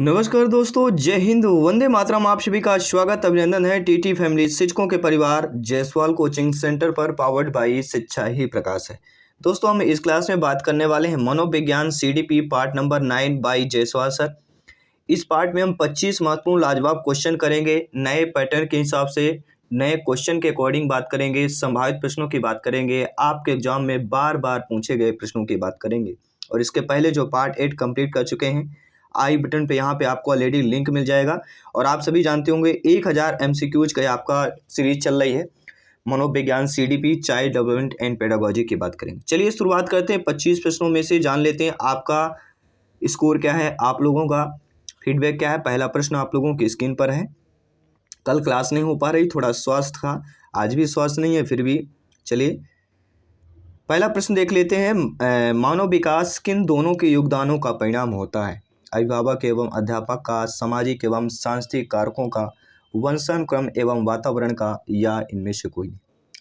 नमस्कार दोस्तों, जय हिंद, वंदे मातरम। आप सभी का स्वागत अभिनंदन है टीटी फैमिली शिक्षकों के परिवार जायसवाल कोचिंग सेंटर पर, पावर्ड बाई शिक्षा ही प्रकाश है। दोस्तों, हम इस क्लास में बात करने वाले हैं मनोविज्ञान CDP part number 9 by Jaiswal sir. इस पार्ट में हम 25 महत्वपूर्ण लाजवाब क्वेश्चन करेंगे, नए पैटर्न के हिसाब से, नए क्वेश्चन के अकॉर्डिंग बात करेंगे, संभावित प्रश्नों की बात करेंगे, आपके एग्जाम में बार बार पूछे गए प्रश्नों की बात करेंगे। और इसके पहले जो पार्ट 8 कंप्लीट कर चुके हैं, आई बटन पे यहाँ पे आपको ऑलरेडी लिंक मिल जाएगा। और आप सभी जानते होंगे 1000 MCQs का आपका सीरीज चल रही है मनोविज्ञान CDP child development and pedagogy की बात करेंगे। चलिए शुरुआत करते हैं। 25 प्रश्नों में से जान लेते हैं आपका स्कोर क्या है, आप लोगों का फीडबैक क्या है। पहला प्रश्न आप लोगों की स्क्रीन पर है। कल क्लास नहीं हो पा रही, थोड़ा स्वास्थ्य था, आज भी स्वास्थ्य नहीं है, फिर भी चलिए पहला प्रश्न देख लेते हैं। मानव विकास किन दोनों के योगदानों का परिणाम होता है? अभिभावक एवं अध्यापक का, सामाजिक एवं सांस्कृतिक कारकों का, वंशानुक्रम एवं वातावरण का, या इनमें से कोई?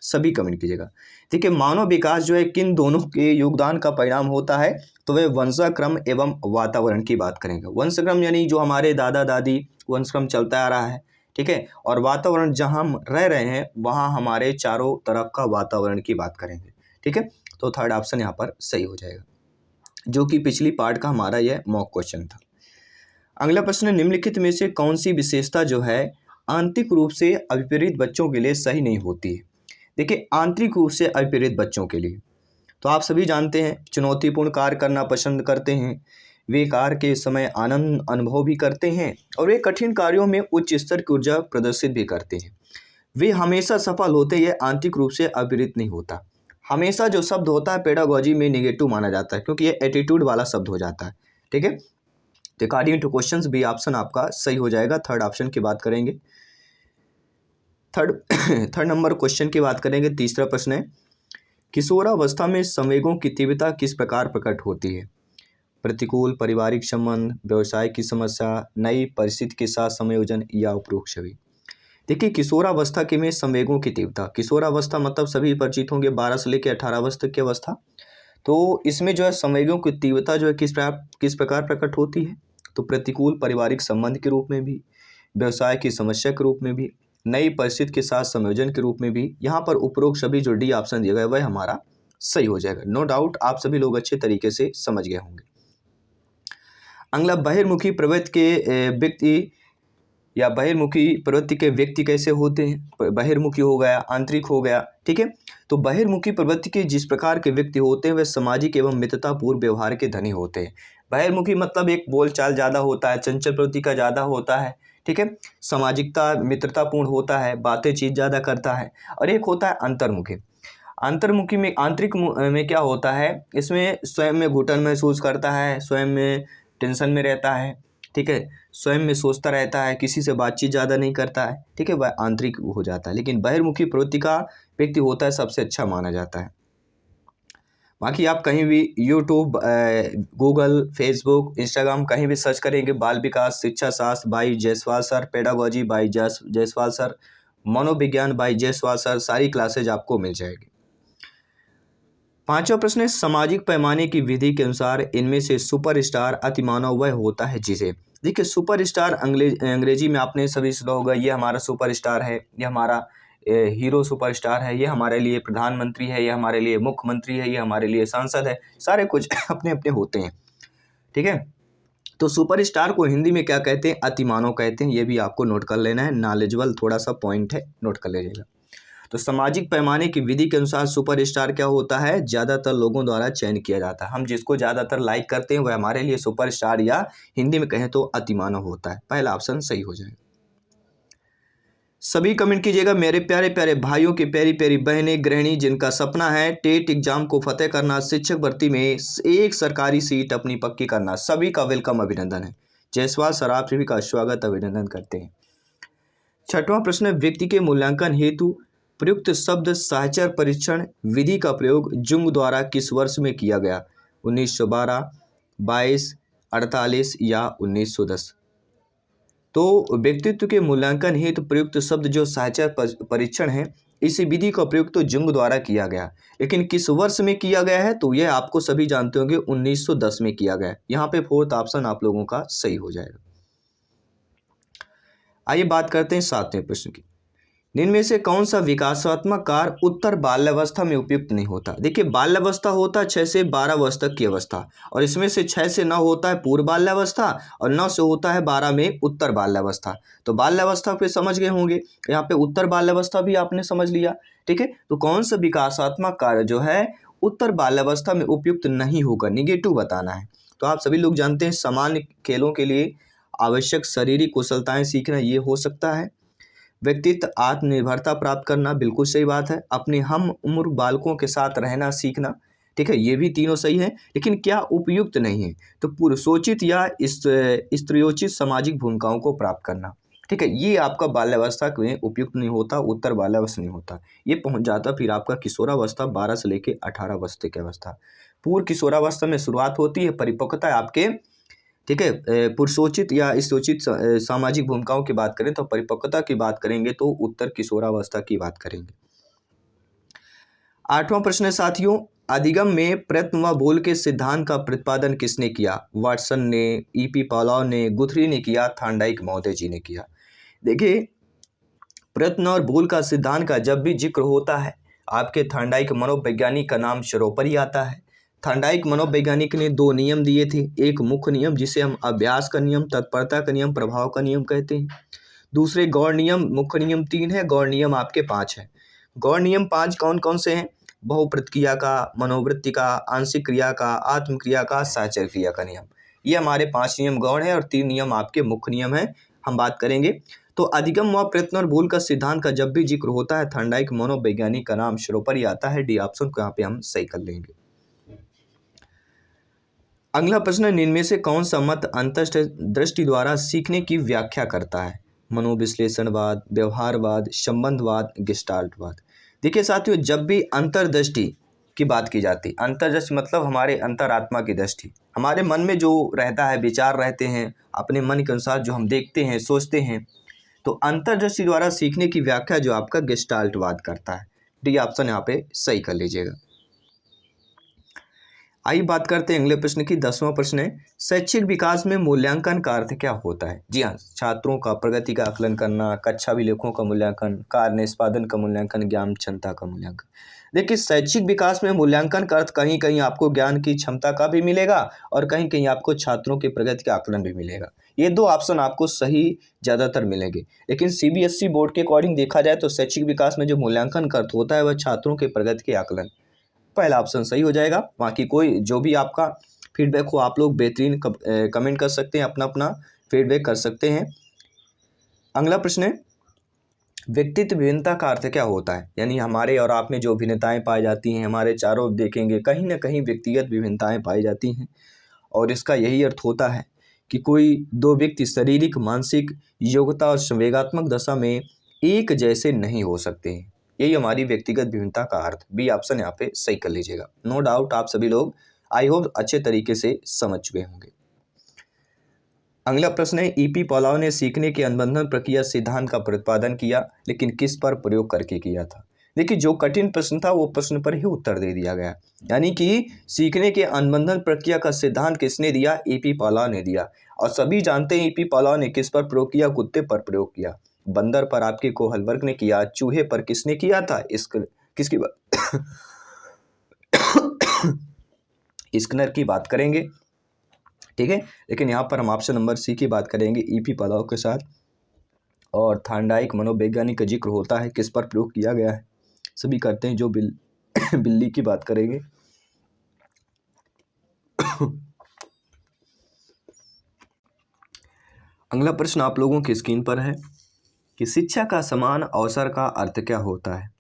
सभी कमेंट कीजिएगा। देखिए, मानव विकास जो है किन दोनों के योगदान का परिणाम होता है, तो वह वंशाक्रम एवं वातावरण की बात करेंगे। वंशक्रम यानी जो हमारे दादा दादी वंशक्रम चलता आ रहा है, ठीक है। और वातावरण जहाँ हम रह रहे हैं वहाँ हमारे चारों तरफ का वातावरण की बात करेंगे, ठीक है। तो थर्ड ऑप्शन यहाँ पर सही हो जाएगा, जो कि पिछली पार्ट का हमारा यह मॉक क्वेश्चन था। अगला प्रश्न, निम्नलिखित में से कौन सी विशेषता जो है आंतरिक रूप से अविपरीत बच्चों के लिए सही नहीं होती है? देखिए, आंतरिक रूप से अविपरीत बच्चों के लिए तो आप सभी जानते हैं, चुनौतीपूर्ण कार्य करना पसंद करते हैं, वे कार्य के समय आनंद अनुभव भी करते हैं, और वे कठिन कार्यों में उच्च स्तर की ऊर्जा प्रदर्शित भी करते हैं। वे हमेशा सफल होते हैं। आंतरिक रूप से अविपरीत नहीं होता। हमेशा जो शब्द होता है पेडागोजी में नेगेटिव माना जाता है, क्योंकि ये एटीट्यूड वाला शब्द हो जाता है, ठीक है। तो अकॉर्डिंग टू क्वेश्चंस भी ऑप्शन आपका सही हो जाएगा। थर्ड ऑप्शन की बात करेंगे। थर्ड नंबर क्वेश्चन की बात करेंगे। तीसरा प्रश्न है, किशोरावस्था में संवेगों की तीव्रता किस प्रकार प्रकट होती है? प्रतिकूल पारिवारिक संबंध, व्यवसाय की समस्या, नई परिस्थिति के साथ संयोजन, या उपरोक्त सभी? देखिए, किशोरावस्था के में संवेगों की तीव्रता, किशोरावस्था मतलब सभी परिचित होंगे 12 से लेकर 18 वर्ष तक की अवस्था। तो इसमें जो है संवेगों की तीव्रता जो है किस प्रकार प्रकट होती है? तो प्रतिकूल पारिवारिक संबंध के रूप में भी, व्यवसाय की समस्या के रूप में भी, नई परिस्थिति के साथ संयोजन के रूप में भी। यहाँ पर उपरोक्त सभी जो डी ऑप्शन दिया गया वह हमारा सही हो जाएगा। नो डाउट आप सभी लोग अच्छे तरीके से समझ गए होंगे। अगला, बहिर्मुखी प्रवृत्ति के व्यक्ति या बहिर्मुखी प्रवृत्ति के व्यक्ति कैसे होते हैं? बहिर्मुखी हो गया, आंतरिक हो गया, ठीक है। तो बहिर्मुखी प्रवृत्ति के जिस प्रकार के व्यक्ति होते हैं वे सामाजिक एवं मित्रतापूर्ण व्यवहार के धनी होते हैं। बहिर्मुखी मतलब एक बोलचाल ज़्यादा होता है, चंचल प्रवृत्ति का ज़्यादा होता है, ठीक है। सामाजिकता मित्रतापूर्ण होता है, बातें चीत ज़्यादा करता है। और एक होता है अंतर्मुखी। अंतर्मुखी में, आंतरिक में क्या होता है, इसमें स्वयं में घुटन महसूस करता है, स्वयं में टेंशन में रहता है, ठीक है, स्वयं में सोचता रहता है, किसी से बातचीत ज़्यादा नहीं करता है, ठीक है, वह आंतरिक हो जाता है। लेकिन बहिर्मुखी प्रवृत्ति का व्यक्ति होता है सबसे अच्छा माना जाता है। बाकी आप कहीं भी यूट्यूब, गूगल, फेसबुक, इंस्टाग्राम कहीं भी सर्च करेंगे, बाल विकास शिक्षा शास्त्र by Jaiswal sir, pedagogy by Jaiswal sir, मनोविज्ञान बाई जायसवाल सर, सारी क्लासेज आपको मिल जाएगी। पांचवा प्रश्न है, सामाजिक पैमाने की विधि के अनुसार इनमें से सुपरस्टार अतिमानव वह होता है जिसे? देखिए, सुपरस्टार अंग्रेजी में आपने सभी सुना होगा, ये हमारा सुपरस्टार है, ये हमारा हीरो सुपरस्टार है, ये हमारे लिए प्रधानमंत्री है, ये हमारे लिए मुख्यमंत्री है, ये हमारे लिए सांसद है, सारे कुछ अपने अपने होते हैं, ठीक है। तो सुपरस्टार को हिंदी में क्या कहते हैं? अतिमानव कहते हैं। ये भी आपको नोट कर लेना है, नॉलेजेबल थोड़ा सा पॉइंट है, नोट कर लीजिएगा। तो सामाजिक पैमाने की विधि के अनुसार सुपरस्टार क्या होता है? ज़्यादातर लोगों द्वारा चयन किया जाता है। हम जिसको ज़्यादातर लाइक करते हैं वह हमारे लिए सुपरस्टार, या हिंदी में कहें तो अतिमानव होता है। पहला ऑप्शन सही हो जाएगा। सभी कमेंट कीजिएगा। मेरे प्यारे प्यारे भाइयों की प्यारी प्यारी बहनें, गृहिणी जिनका सपना है टेट एग्जाम को फतेह करना, शिक्षक भर्ती में एक सरकारी सीट अपनी पक्की करना, सभी का वेलकम, अभिनंदन है। जायसवाल सर आप सभी का स्वागत अभिनंदन करते हैं। छठवां प्रश्न, व्यक्ति के मूल्यांकन हेतु प्रयुक्त शब्द साहचर्य परीक्षण विधि का प्रयोग जुंग द्वारा किस वर्ष में किया गया? 1912, 22, 48 या 1910? तो व्यक्तित्व के मूल्यांकन हेतु प्रयुक्त शब्द जो साहचर्य परीक्षण है, इस विधि का प्रयोग तो जुंग द्वारा किया गया, लेकिन किस वर्ष में किया गया है? तो यह आपको सभी जानते होंगे 1910 में किया गया। यहाँ पे फोर्थ ऑप्शन आप लोगों का सही हो जाएगा। आइए बात करते हैं 7वें प्रश्न की। इनमें से कौन सा विकासात्मक कार्य उत्तर बाल्यावस्था में उपयुक्त नहीं होता। देखिए बाल्यावस्था होता है 6 से 12 वर्ष तक की अवस्था, और इसमें से 6 से 9 होता है पूर्व बाल्यावस्था और 9 से होता है 12 में उत्तर बाल्यावस्था। तो बाल्यावस्था पे समझ गए होंगे, यहाँ पे उत्तर बाल्यावस्था भी आपने समझ लिया। ठीक है, तो कौन सा विकासात्मक कार्य जो है उत्तर बाल्यावस्था में उपयुक्त नहीं होगा, निगेटिव बताना है। तो आप सभी लोग जानते हैं सामान्य खेलों के लिए आवश्यक शारीरिक कुशलताएं सीखना, ये हो सकता है। व्यक्तित्व आत्मनिर्भरता प्राप्त करना, बिल्कुल सही बात है। अपने हम उम्र बालकों के साथ रहना सीखना, ठीक है, ये भी तीनों सही है। लेकिन क्या उपयुक्त नहीं है, तो पुरुषोचित या स्त्रियोचित सामाजिक भूमिकाओं को प्राप्त करना, ठीक है, ये आपका बाल्यावस्था में उपयुक्त नहीं होता, उत्तर बाल्यावस्था नहीं होता। ये पहुंच जाता फिर आपका किशोरावस्था, 12 से लेकर 18 वर्ष तक की अवस्था। पूर्व किशोरावस्था में शुरुआत होती है, परिपक्वता आपके, ठीक है, पुरुषोचित या स्त्रीयोचित सामाजिक भूमिकाओं की बात करें तो परिपक्वता की बात करेंगे तो उत्तर किशोरावस्था की बात करेंगे। 8वां प्रश्न है साथियों, अधिगम में प्रयत्न व बोल के सिद्धांत का प्रतिपादन किसने किया। वाटसन ने, ईपी पावलोव ने, गुथरी ने किया, थार्नडाइक महोदय जी ने किया। देखिए प्रयत्न और बोल का सिद्धांत का जब भी जिक्र होता है आपके थार्नडाइक मनोवैज्ञानिक का नाम सिरोपर ही आता है। थार्नडाइक मनोवैज्ञानिक ने 2 नियम दिए थे, एक मुख्य नियम जिसे हम अभ्यास का नियम, तत्परता का नियम, प्रभाव का नियम कहते हैं। दूसरे गौण नियम, मुख्य नियम 3 है, गौण नियम आपके 5 हैं। गौण नियम 5 कौन कौन से हैं? बहुप्रत क्रिया का, मनोवृत्ति का, आंशिक क्रिया का, आत्म क्रिया का, साहचर्य क्रिया का नियम। ये हमारे 5 नियम गौण है और 3 नियम आपके मुख्य नियम है, हम बात करेंगे। तो अधिगम व प्रयत्न और बोल का सिद्धांत का जब भी जिक्र होता है थार्नडाइक मनोवैज्ञानिक का नाम सिरोपर ही आता है। डी ऑप्शन को यहाँ पे हम सही कर लेंगे। अगला प्रश्न, इनमें से कौन सा मत अंतर्दृष्टि द्वारा सीखने की व्याख्या करता है। मनोविश्लेषणवाद, व्यवहारवाद, संबंधवाद, गेस्टाल्टवाद। देखिए साथियों, जब भी अंतर्दृष्टि की बात की जाती, अंतर्दृष्टि मतलब हमारे अंतरात्मा की दृष्टि, हमारे मन में जो रहता है, विचार रहते हैं, अपने मन के अनुसार जो हम देखते हैं, सोचते हैं, तो अंतर्दृष्टि द्वारा सीखने की व्याख्या जो आपका गेस्टाल्टवाद करता है। डी ऑप्शन यहाँ पे सही कर लीजिएगा। आइए बात करते हैं अगले प्रश्न की। 10वां प्रश्न है, शैक्षिक विकास में मूल्यांकन का अर्थ क्या होता है। जी हाँ, छात्रों का प्रगति का आकलन करना, कक्षा अभिलेखों का मूल्यांकन, कार्य निष्पादन का मूल्यांकन, ज्ञान क्षमता का मूल्यांकन। देखिए शैक्षिक विकास में मूल्यांकन का अर्थ कहीं कहीं आपको ज्ञान की क्षमता का भी मिलेगा और कहीं कहीं आपको छात्रों की प्रगति का आकलन भी मिलेगा। ये 2 ऑप्शन आपको सही ज़्यादातर मिलेंगे। लेकिन सीबीएसई बोर्ड के अकॉर्डिंग देखा जाए तो शैक्षिक विकास में जो मूल्यांकन का अर्थ होता है वह छात्रों के प्रगति के आकलन, पहला ऑप्शन सही हो जाएगा। बाकी कोई जो भी आपका फीडबैक हो आप लोग बेहतरीन कमेंट कर सकते हैं, अपना अपना फीडबैक कर सकते हैं। अगला प्रश्न है, व्यक्तित्व भिन्नता का अर्थ क्या होता है। यानी हमारे और आप में जो भिन्नताएं पाई जाती हैं, हमारे चारों देखेंगे कहीं ना कहीं व्यक्तिगत विभिन्नताएं पाई जाती हैं और इसका यही अर्थ होता है कि कोई 2 व्यक्ति शारीरिक, मानसिक योग्यता और संवेगात्मक दशा में एक जैसे नहीं हो सकते हैं। यही हमारी व्यक्तिगत विभिन्नता का अर्थ। बी ऑप्शन यहाँ पे सही कर लीजिएगा। नो डाउट आप सभी लोग आई होप अच्छे तरीके से समझ चुके होंगे। अगला प्रश्न है, ईपी पावलोव ने सीखने के अनुबंधन प्रक्रिया सिद्धांत का प्रतिपादन किया, लेकिन किस पर प्रयोग करके किया था। देखिए जो कठिन प्रश्न था वो प्रश्न पर ही उत्तर दे दिया गया। यानी कि सीखने के अनुबंधन प्रक्रिया का सिद्धांत किसने दिया, ईपी पावलोव ने दिया। और सभी जानते हैं ईपी पावलोव ने किस पर प्रयोग किया, कुत्ते पर प्रयोग किया। बंदर पर आपके कोहलबर्ग ने किया, चूहे पर किसने किया था, किसकी बात स्किनर की बात करेंगे, ठीक है। लेकिन यहाँ पर हम ऑप्शन नंबर सी की बात करेंगे ईपी पावलोव के साथ। और थार्नडाइक मनोवैज्ञानिक का जिक्र होता है किस पर प्रयोग किया गया है, सभी करते हैं। जो बिल्ली की बात करेंगे अगला प्रश्न आप लोगों की स्क्रीन पर है कि शिक्षा का समान अवसर का अर्थ क्या होता है।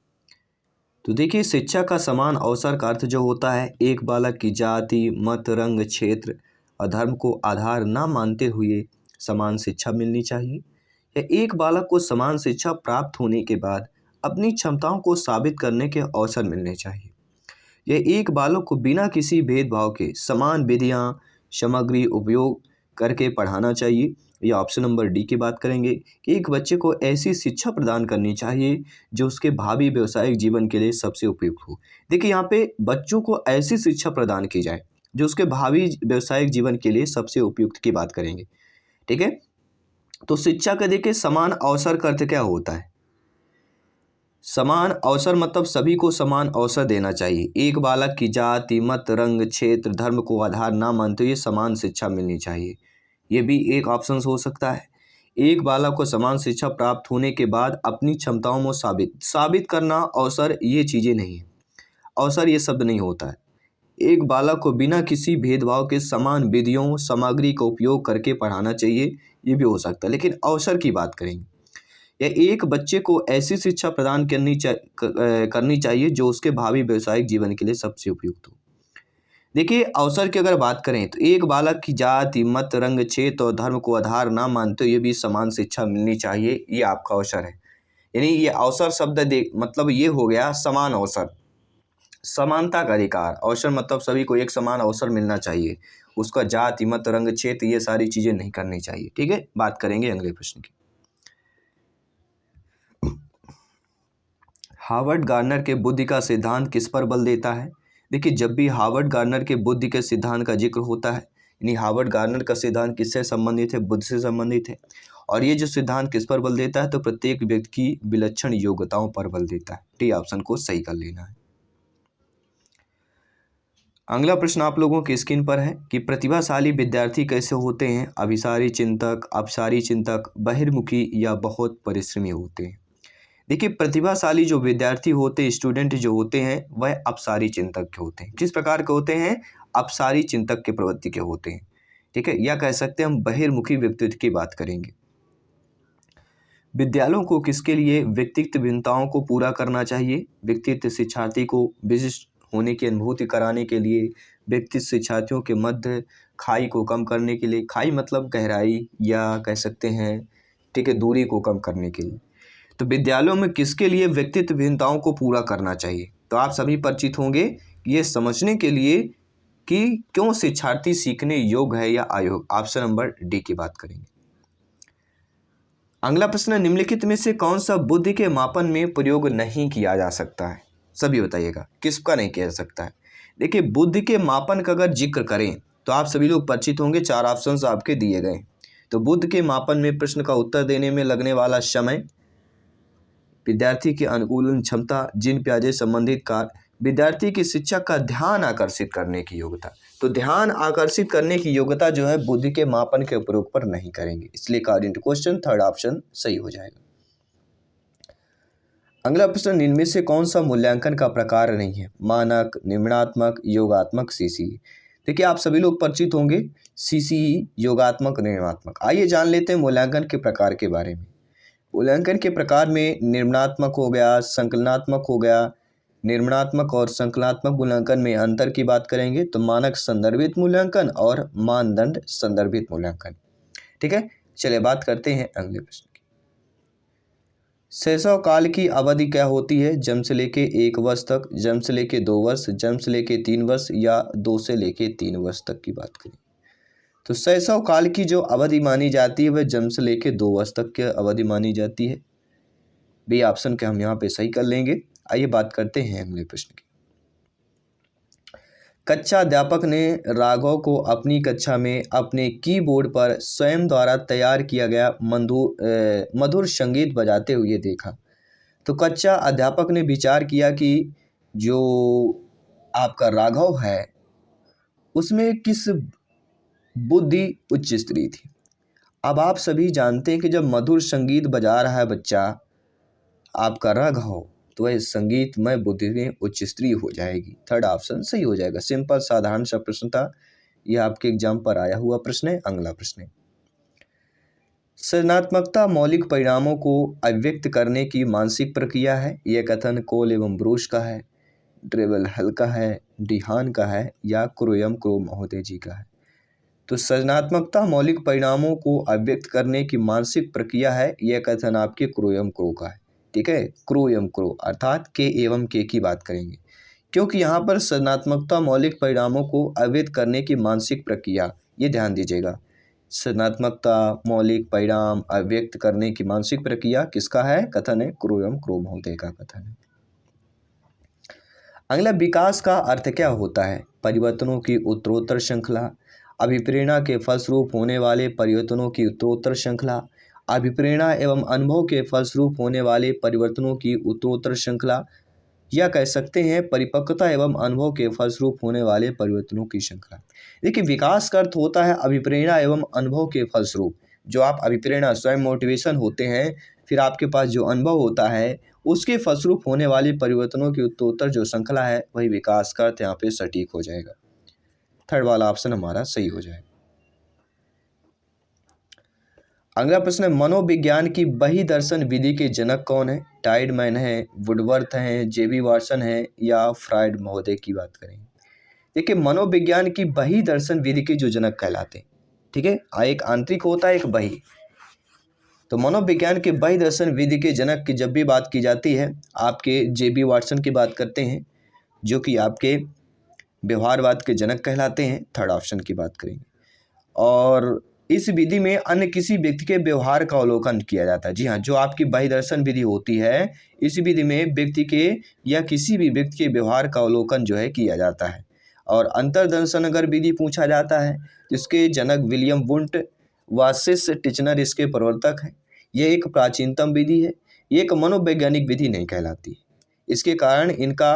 तो देखिए शिक्षा का समान अवसर का अर्थ जो होता है, एक बालक की जाति, मत, रंग, क्षेत्र और धर्म को आधार न मानते हुए समान शिक्षा मिलनी चाहिए, या एक बालक को समान शिक्षा प्राप्त होने के बाद अपनी क्षमताओं को साबित करने के अवसर मिलने चाहिए। यह एक बालक को बिना किसी भेदभाव के समान विधियाँ, सामग्री उपयोग करके पढ़ाना चाहिए। या ऑप्शन नंबर डी की बात करेंगे कि एक बच्चे को ऐसी शिक्षा प्रदान करनी चाहिए जो उसके भावी व्यवसायिक जीवन के लिए सबसे उपयुक्त हो। देखिए यहाँ पे बच्चों को ऐसी शिक्षा प्रदान की जाए जो उसके भावी व्यवसायिक जीवन के लिए सबसे उपयुक्त की बात करेंगे, ठीक है। तो शिक्षा का देखिए समान अवसर का अर्थ क्या होता है? समान अवसर मतलब सभी को समान अवसर देना चाहिए। एक बालक की जाति, मत, रंग, क्षेत्र, धर्म को आधार ना मानते हुए समान शिक्षा मिलनी चाहिए। ये भी एक ऑप्शन हो सकता है। एक बालक को समान शिक्षा प्राप्त होने के बाद अपनी क्षमताओं में साबित करना अवसर, ये चीज़ें नहीं है। अवसर ये शब्द नहीं होता है। एक बालक को बिना किसी भेदभाव के समान विधियों, सामग्री का उपयोग करके पढ़ाना चाहिए, ये भी हो सकता है। लेकिन अवसर की बात करेंगे, या एक बच्चे को ऐसी शिक्षा प्रदान करनी चाहिए जो उसके भावी व्यावसायिक जीवन के लिए सबसे उपयुक्त हो। देखिए अवसर की अगर बात करें तो एक बालक की जाति, मत, रंग, क्षेत्र और धर्म को आधार ना मानते हुए भी समान शिक्षा मिलनी चाहिए, ये आपका अवसर है। यानी ये अवसर शब्द मतलब ये हो गया समान अवसर, समानता का अधिकार। अवसर मतलब सभी को एक समान अवसर मिलना चाहिए, उसका जाति, मत, रंग, क्षेत्र ये सारी चीज़ें नहीं करनी चाहिए। ठीक है, बात करेंगे अगले प्रश्न की। हार्वर्ड गार्डनर के बुद्धि का सिद्धांत किस पर बल देता है? देखिए जब भी हार्वर्ड गार्डनर के बुद्धि के सिद्धांत का जिक्र होता है, यानी हार्वर्ड गार्डनर का सिद्धांत किससे संबंधित है? बुद्धि से संबंधित है। और ये जो सिद्धांत किस पर बल देता है? तो प्रत्येक व्यक्ति की विलक्षण योग्यताओं पर बल देता है। डी ऑप्शन को सही कर लेना है। अगला प्रश्न आप लोगों की स्क्रीन पर है कि प्रतिभाशाली विद्यार्थी कैसे होते हैं? अभिसारी चिंतक, अपसारी चिंतक, बहिर्मुखी या बहुत परिश्रमी होते हैं? देखिए प्रतिभाशाली जो विद्यार्थी होते हैं, स्टूडेंट जो होते हैं, वह अपसारी चिंतक के होते हैं। किस प्रकार के होते हैं? अपसारी चिंतक के प्रवृत्ति के होते हैं। ठीक है, या कह सकते हैं हम बहिर्मुखी व्यक्तित्व की बात करेंगे। विद्यालयों को किसके लिए व्यक्तित्व भिन्नताओं को पूरा करना चाहिए? व्यक्तित्व शिक्षार्थी को विशिष्ट होने की अनुभूति कराने के लिए, व्यक्तित्व शिक्षार्थियों के मध्य खाई को कम करने के लिए। खाई मतलब गहराई, या कह सकते हैं ठीक है दूरी को कम करने के लिए। तो विद्यालयों में किसके लिए व्यक्तित्व भिन्नताओं को पूरा करना चाहिए? तो आप सभी परिचित होंगे ये समझने के लिए कि क्यों शिक्षार्थी सीखने योग्य है या अयोग्य। ऑप्शन नंबर डी की बात करेंगे। अगला प्रश्न, निम्नलिखित में से कौन सा बुद्धि के मापन में प्रयोग नहीं किया जा सकता है? सभी बताइएगा किसका नहीं किया जा सकता है। देखिए बुद्धि के मापन का अगर जिक्र करें तो आप सभी लोग परिचित होंगे, 4 ऑप्शंस आपके दिए गए। तो बुद्धि के मापन में प्रश्न का उत्तर देने में लगने वाला समय, विद्यार्थी की अनुकूलन क्षमता, जिन प्याजे संबंधित कार्य, विद्यार्थी की शिक्षा का ध्यान आकर्षित करने की योग्यता। तो ध्यान आकर्षित करने की योग्यता जो है बुद्धि के मापन के उपयोग पर नहीं करेंगे, इसलिए according to question third option सही हो जाएगा। अगला प्रश्न, इनमें से कौन सा मूल्यांकन का प्रकार नहीं है? मानक, निर्माणात्मक, योगात्मक, सीसीई। देखिए आप सभी लोग परिचित होंगे सीसीई, योगात्मक, निर्माणात्मक। आइए जान लेते हैं मूल्यांकन के प्रकार के बारे में। मूल्यांकन के प्रकार में निर्माणात्मक हो गया, संकलनात्मक हो गया। निर्माणात्मक और संकलनात्मक मूल्यांकन में अंतर की बात करेंगे तो मानक संदर्भित मूल्यांकन और मानदंड संदर्भित मूल्यांकन। ठीक है, चलिए बात करते हैं अगले प्रश्न की। शैशव काल की अवधि क्या होती है? जन्म से लेके 1 वर्ष तक, जन्म से लेके 2 वर्ष, जन्म से लेके 3 वर्ष, या 2 से लेके 3 वर्ष तक की बात करें। तो शैशव काल की जो अवधि मानी जाती है वह जन्म से लेके 2 वर्ष तक की अवधि मानी जाती है। बी ऑप्शन के हम यहाँ पे सही कर लेंगे। आइए बात करते हैं अगले प्रश्न की। कक्षा अध्यापक ने राघव को अपनी कक्षा में अपने कीबोर्ड पर स्वयं द्वारा तैयार किया गया मधुर संगीत बजाते हुए देखा। तो कक्षा अध्यापक ने विचार किया कि जो आपका राघव है उसमें किस बुद्धि उच्च स्त्री थी। अब आप सभी जानते हैं कि जब मधुर संगीत बजा रहा है बच्चा आपका राघव, तो वह संगीतमय बुद्धि में उच्च स्त्री हो जाएगी। थर्ड ऑप्शन सही हो जाएगा। सिंपल साधारण सा प्रश्न था, यह आपके एग्जाम पर आया हुआ प्रश्न है। अगला प्रश्न है, सृजनात्मकता मौलिक परिणामों को अभिव्यक्त करने की मानसिक प्रक्रिया है। यह कथन कोल एवं ब्रूस का है, ड्रेवल हल का है, डिहान का है, या क्रोयम क्रो महोदय जी का है। तो सृजनात्मकता मौलिक परिणामों को अभिव्यक्त करने की मानसिक प्रक्रिया है, यह कथन आपके क्रोयम क्रो का है। ठीक है, क्रोयम क्रो अर्थात के एवं के की बात करेंगे, क्योंकि यहाँ पर सृजनात्मकता मौलिक परिणामों को अभिव्यक्त करने की मानसिक प्रक्रिया, ये ध्यान दीजिएगा। सृजनात्मकता मौलिक परिणाम अभिव्यक्त करने की मानसिक प्रक्रिया किसका है? कथन है क्रोयम क्रो महोदय का कथन है। अगला, विकास का अर्थ क्या होता है? परिवर्तनों की उत्तरोत्तर श्रृंखला, अभिप्रेरणा के फलस्वरूप होने वाले परिवर्तनों की उत्तरोत्तर श्रृंखला, अभिप्रेरणा एवं अनुभव के फलस्वरूप होने वाले परिवर्तनों की उत्तरोत्तर श्रृंखला, या कह सकते हैं परिपक्वता एवं अनुभव के फलस्वरूप होने वाले परिवर्तनों की श्रृंखला। देखिए, विकास का अर्थ होता है अभिप्रेरणा एवं अनुभव के फलस्वरूप। जो आप अभिप्रेरणा स्वयं मोटिवेशन होते हैं, फिर आपके पास जो अनुभव होता है उसके फलस्वरूप होने वाले परिवर्तनों की उत्तरोत्तर जो श्रृंखला है वही विकास का अर्थ यहाँ पे सटीक हो जाएगा। थर्ड वाला ऑप्शन हमारा सही हो जाएगा। अगला प्रश्न है, मनोविज्ञान की बही दर्शन विधि के जनक कौन है? टाइडमैन है, वुडवर्थ हैं, जेबी वाटसन है, या फ्रायड महोदय की बात करेंगे। देखिए, मनोविज्ञान की बही दर्शन विधि के जो जनक कहलाते हैं, ठीक है, एक आंतरिक होता है, एक बही। तो मनोविज्ञान के बही दर्शन विधि के जनक की जब भी बात की जाती है, आपके जेबी वाटसन की बात करते हैं, जो कि आपके व्यवहारवाद के जनक कहलाते हैं। थर्ड ऑप्शन की बात करेंगे। और इस विधि में अन्य किसी व्यक्ति के व्यवहार का अवलोकन किया जाता है। जी हाँ, जो आपकी बही दर्शन विधि होती है, इस विधि में व्यक्ति के या किसी भी व्यक्ति के व्यवहार का अवलोकन जो है किया जाता है। और अंतर्दर्शन अगर विधि पूछा जाता है तो इसके जनक विलियम वुंट व शिष्य टिचनर इसके प्रवर्तक हैं। यह एक प्राचीनतम विधि है, ये एक मनोवैज्ञानिक विधि नहीं कहलाती। इसके कारण इनका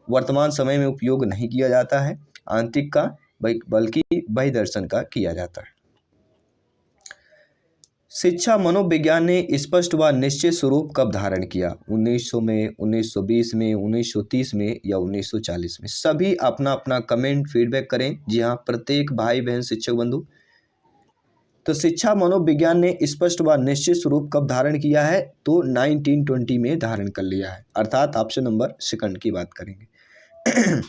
वर्तमान समय में उपयोग नहीं किया जाता है आंतरिक का, बल्कि बही दर्शन का किया जाता है। शिक्षा मनोविज्ञान ने स्पष्ट व निश्चित स्वरूप कब धारण किया? 1900 में, 1920 में, 1930 में, या 1940 में? सभी अपना अपना कमेंट फीडबैक करें। जी हाँ, प्रत्येक भाई बहन शिक्षक बंधु। तो शिक्षा मनोविज्ञान ने स्पष्ट व निश्चित स्वरूप कब धारण किया है? तो 1920 में धारण कर लिया है, अर्थात ऑप्शन नंबर सेकंड की बात करेंगे।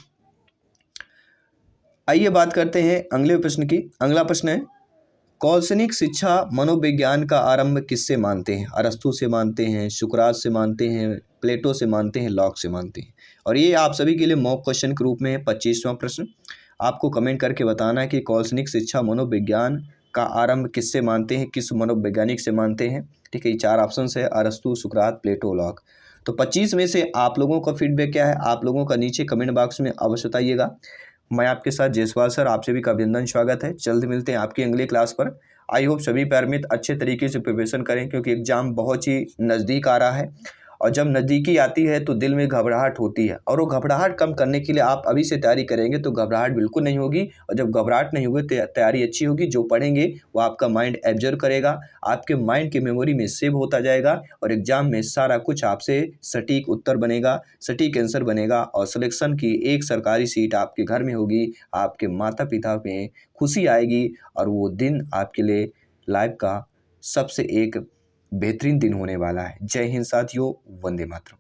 आइए बात करते हैं अगले प्रश्न की। अगला प्रश्न है, कौल्सनिक शिक्षा मनोविज्ञान का आरंभ किससे मानते हैं? अरस्तु से मानते हैं, सुकरात से मानते हैं, प्लेटो से मानते हैं, लॉक से मानते हैं? और ये आप सभी के लिए मॉक क्वेश्चन के रूप में है। 25वां प्रश्न आपको कमेंट करके बताना है कि कौल्सनिक शिक्षा मनोविज्ञान का आरंभ किससे मानते हैं, किस मनोवैज्ञानिक से मानते हैं। ठीक है, ये 4 ऑप्शन है, अरस्तु, सुकरात, प्लेटो, लॉक। तो 25 में से आप लोगों का फीडबैक क्या है, आप लोगों का नीचे कमेंट बॉक्स में अवश्य बताइएगा। मैं आपके साथ जयसवाल सर, आप सभी का अभिनंदन, स्वागत है। जल्द मिलते हैं आपकी अगली क्लास पर। आई होप सभी पैरामित्र अच्छे तरीके से प्रिपरेशन करें, क्योंकि एग्जाम बहुत ही नज़दीक आ रहा है। और जब नज़दीकी आती है तो दिल में घबराहट होती है, और वो घबराहट कम करने के लिए आप अभी से तैयारी करेंगे तो घबराहट बिल्कुल नहीं होगी। और जब घबराहट नहीं होगी तो तैयारी अच्छी होगी। जो पढ़ेंगे वो आपका माइंड एब्जर्व करेगा, आपके माइंड की मेमोरी में सेव होता जाएगा, और एग्जाम में सारा कुछ आपसे सटीक उत्तर बनेगा, सटीक आंसर बनेगा, और सिलेक्शन की एक सरकारी सीट आपके घर में होगी। आपके माता पिता में खुशी आएगी, और वो दिन आपके लिए लाइफ का सबसे एक बेहतरीन दिन होने वाला है। जय हिंद साथियों, वंदे मातरम।